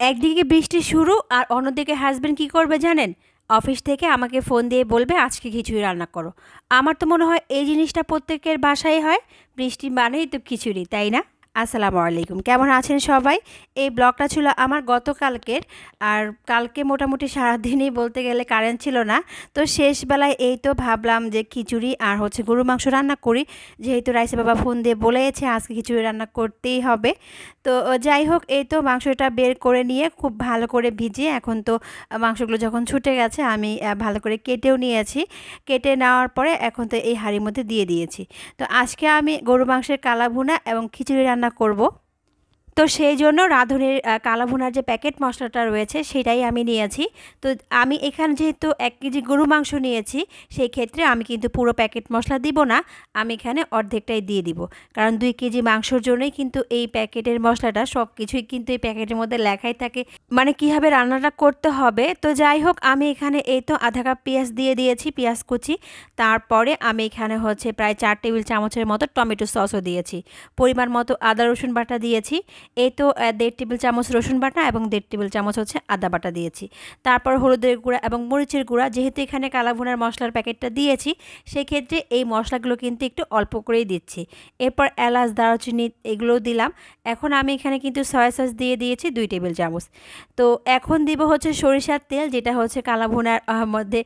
একদিকে বৃষ্টি শুরু আর অন্যদিকে হাসব্যান্ড কি করবে জানেন? অফিস থেকে আমাকে ফোন দিয়ে বলবে আজকে খিচুড়ি রান্না করো। আমার তো মনে হয় এই জিনিসটা প্রত্যেকের বাসায় হয়। বৃষ্টি মানেই তো খিচুড়ি, তাই না? আসসালামু আলাইকুম, কেমন আছেন সবাই? এই ব্লগটা ছিল আমার গতকালকের। আর কালকে মোটামুটি সারাদিনই বলতে গেলে কারেন্ট ছিল না। তো শেষবেলায় এই তো ভাবলাম যে খিচুড়ি আর হচ্ছে গরুর মাংস রান্না করি, যেহেতু রাইসা বাবা ফোন দিয়ে বলেছে আজকে খিচুড়ি রান্না করতেই হবে। তো যাই হোক, এই তো মাংসটা বের করে নিয়ে খুব ভালো করে ভিজিয়ে এখন তো মাংসগুলো যখন ছুটে গেছে আমি ভালো করে কেটেও নিয়েছি। কেটে নেওয়ার পরে এখন তো এই হাঁড়ির মধ্যে দিয়ে দিয়েছি। তো আজকে আমি গরু মাংসের কালা ভুনা এবং খিচুড়ি রান্না করব। তো সেই জন্য রাঁধুনির কালা ভুনার যে প্যাকেট মশলাটা রয়েছে সেটাই আমি নিয়েছি। তো আমি এখানে যেহেতু 1 কেজি গরু মাংস নিয়েছি, সেই ক্ষেত্রে আমি কিন্তু পুরো প্যাকেট মশলা দিব না, আমি এখানে অর্ধেকটাই দিয়ে দিব। কারণ 2 কেজি মাংসর জন্যই কিন্তু এই প্যাকেটের মশলাটা, সব কিছুই কিন্তু এই প্যাকেটের মধ্যে লেখাই থাকে, মানে কীভাবে রান্নাটা করতে হবে। তো যাই হোক, আমি এখানে এই তো আধা কাপ পেঁয়াজ দিয়ে দিয়েছি, পেঁয়াজ কুচি। তারপরে আমি এখানে হচ্ছে প্রায় 4 টেবিল চামচের মতো টমেটো সসও দিয়েছি। পরিমাণ মতো আদা রসুন বাটা দিয়েছি। এই তো 1.5 টেবিল চামচ রসুন বাটা এবং 1.5 টেবিল চামচ হচ্ছে আদা বাটা দিয়েছি। তারপর হলুদের গুঁড়া এবং মরিচের গুঁড়া, যেহেতু এখানে কালা ভুনার মশলার প্যাকেটটা দিয়েছি সেক্ষেত্রে এই মশলাগুলো কিন্তু একটু অল্প করেই দিচ্ছি। এরপর এলাচ, দারুচিনি এগুলোও দিলাম। এখন আমি এখানে কিন্তু সয়া সস দিয়ে দিয়েছি 2 টেবিল চামচ। তো এখন দিব হচ্ছে সরিষার তেল, যেটা হচ্ছে কালা ভুনার মধ্যে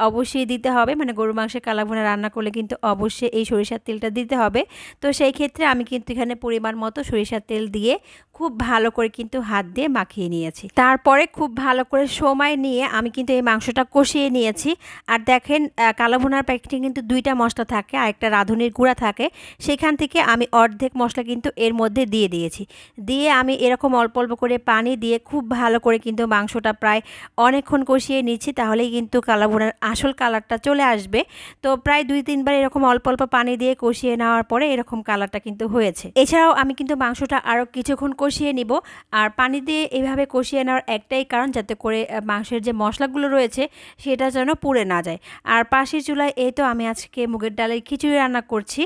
অবশ্যই দিতে হবে, মানে গরু মাংসের কালা ভুনা রান্না করলে কিন্তু অবশ্যই এই সরিষার তেলটা দিতে হবে। তো সেই ক্ষেত্রে আমি কিন্তু এখানে পরিমাণ মতো সরিষার তেল দিয়ে খুব ভালো করে কিন্তু হাত দিয়ে মাখিয়ে নিয়েছি। তারপরে খুব ভালো করে সময় নিয়ে আমি কিন্তু এই মাংসটা কষিয়ে নিয়েছি। আর দেখেন, কালো ভুনার প্যাকেটে কিন্তু 2টা মশলা থাকে আর একটা রাঁধুনির গুঁড়া থাকে। সেখান থেকে আমি অর্ধেক মশলা কিন্তু এর মধ্যে দিয়ে দিয়েছি। দিয়ে আমি এরকম অল্প অল্প করে পানি দিয়ে খুব ভালো করে কিন্তু মাংসটা প্রায় অনেকক্ষণ কষিয়ে নিচ্ছি, তাহলেই কিন্তু কালো ভুনার আসল কালারটা চলে আসবে। তো প্রায় 2-3 বার এরকম অল্প অল্প পানি দিয়ে কষিয়ে নেওয়ার পরে এরকম কালারটা কিন্তু হয়েছে। এছাড়াও আমি কিন্তু মাংসটা আরও কিছুক্ষণ কষিয়ে নিব। আর পানি দিয়ে এইভাবে কষিয়ে নেওয়ার একটাই কারণ, যাতে করে মাংসের যে মশলাগুলো রয়েছে সেটা যেন পুড়ে না যায়। আর পাশের চুলায় এই তো আমি আজকে মুগের ডালের খিচুড়ি রান্না করছি।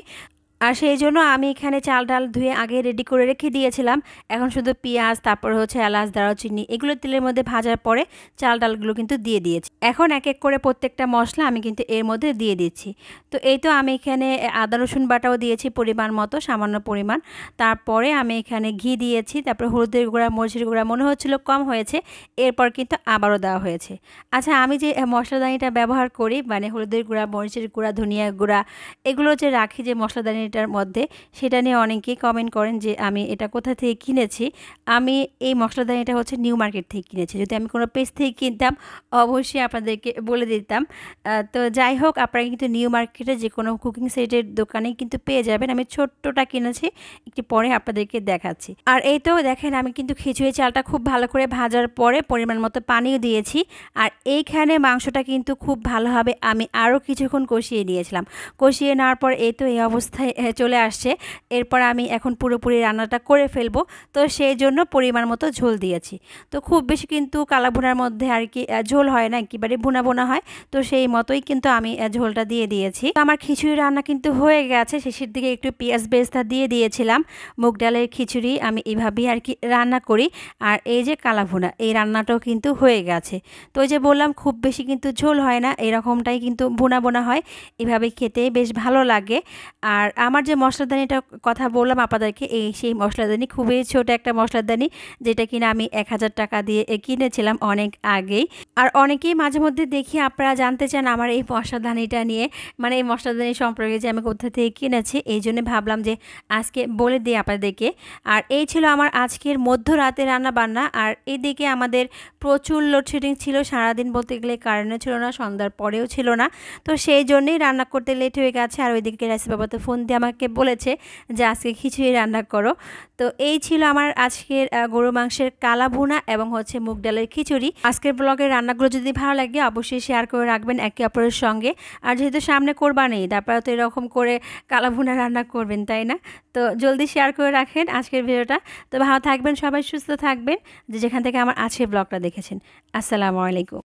আর সেই জন্য আমি এখানে চাল ডাল ধুয়ে আগে রেডি করে রেখে দিয়েছিলাম। এখন শুধু পেঁয়াজ, তারপর হচ্ছে এলাচ, দারুচিনি এগুলো তেলের মধ্যে ভাজার পরে চাল ডালগুলো কিন্তু দিয়ে দিয়েছি। এখন এক এক করে প্রত্যেকটা মশলা আমি কিন্তু এর মধ্যে দিয়ে দিচ্ছি। তো এই তো আমি এখানে আদা রসুন বাটাও দিয়েছি পরিমাণ মতো, সামান্য পরিমাণ। তারপরে আমি এখানে ঘি দিয়েছি, তারপরে হলুদের গুঁড়া, মরিচের গুঁড়া মনে হচ্ছিল কম হয়েছে, এরপর কিন্তু আবারও দেওয়া হয়েছে। আচ্ছা, আমি যে মশলাদানিটা ব্যবহার করি, মানে হলুদের গুঁড়া, মরিচের গুঁড়া, ধনিয়া গুঁড়া এগুলো যে রাখি যে মশলাদানিটার মধ্যে, সেটা নিয়ে অনেকেই কমেন্ট করেন যে আমি এটা কোথা থেকে কিনেছি। আমি এই মশলাদানিটা হচ্ছে নিউ মার্কেট থেকে কিনেছি। যদি আমি কোনো পেজ থেকে কিনতাম অবশ্যই আপনাদেরকে বলে দিতাম। তো যাই হোক, আপনারা কিন্তু নিউ মার্কেটে যে কোনো কুকিং সেটের দোকানেই কিন্তু পেয়ে যাবেন। আমি ছোট্টটা কিনেছি, একটু পরে আপনাদেরকে দেখাচ্ছি। আর এই তো দেখেন, আমি কিন্তু খিচুড়ি চালটা খুব ভালো করে ভাজার পরে পরিমাণ মতো পানিও দিয়েছি। আর এইখানে মাংসটা কিন্তু খুব ভালোভাবে আমি আরও কিছুক্ষণ কষিয়ে নিয়েছিলাম। কষিয়ে নেওয়ার পর এই তো এই অবস্থায় চলে আসছে। এরপর আমি এখন পুরোপুরি রান্নাটা করে ফেলবো। তো সেই জন্য পরিমাণ মতো ঝোল দিয়েছি। তো খুব বেশি কিন্তু কালা ভুনার মধ্যে আর কি ঝোল হয় না, একেবারে ভুনা ভুনা হয়। তো সেই মতোই কিন্তু আমি ঝোলটা দিয়ে দিয়েছি। আমার খিচুড়ি রান্না কিন্তু হয়ে গেছে। শেষের দিকে একটু পেঁয়াজ বেরেস্তা দিয়ে দিয়েছিলাম। মুগ ডালের খিচুড়ি আমি এভাবেই আর কি রান্না করি। আর এই যে কালা ভুনা, এই রান্নাটাও কিন্তু হয়ে গেছে। তো ওই যে বললাম, খুব বেশি কিন্তু ঝোল হয় না, এরকমটাই কিন্তু ভুনা ভুনা হয়। এভাবে খেতে বেশ ভালো লাগে। আর আমার যে মশলাদানিটার কথা বললাম আপনাদেরকে, সেই মশলাদানি খুবই ছোট একটা মশলাদানি, যেটা কিনা আমি 1000 টাকা দিয়ে কিনেছিলাম অনেক আগেই। আর অনেকেই মাঝে মধ্যে দেখি আপনারা জানতে চান আমার এই মশলাদানিটা নিয়ে, মানে এই মশলাদানি সম্পর্কে যে আমি কোথা থেকে কিনেছি। এই জন্য ভাবলাম যে আজকে বলে দিই আপনাদেরকে। আর এই ছিল আমার আজকের মধ্যরাতে রান্না বান্না। আর এদিকে আমাদের প্রচুর লোডশেডিং ছিল, সারাদিন বলতে গেলে কারেন্টও ছিল না, সন্ধ্যার পরেও ছিল না। তো সেই জন্যই রান্না করতে লেট হয়ে গেছে। আর ওইদিকে রাইসা বাবা তো ফোন দিয়ে আমাকে বলেছে যে আজকে খিচুড়ি রান্না করো। তো এই ছিল আমার আজকের গরু মাংসের কালা ভুনা এবং হচ্ছে মুগ ডালের খিচুড়ি। আজকের ব্লগের রান্নাগুলো যদি ভালো লাগে অবশ্যই শেয়ার করে রাখবেন একে অপরের সঙ্গে। আর যেহেতু সামনে কোরবানি, তারপরে তো এরকম করে কালা ভুনা রান্না করবেন, তাই না? তো জলদি শেয়ার করে রাখেন আজকের ভিডিওটা। তো ভালো থাকবেন সবাই, সুস্থ থাকবেন, যে যেখান থেকে আমার আজকের ব্লগটা দেখেছেন। আসসালামু আলাইকুম।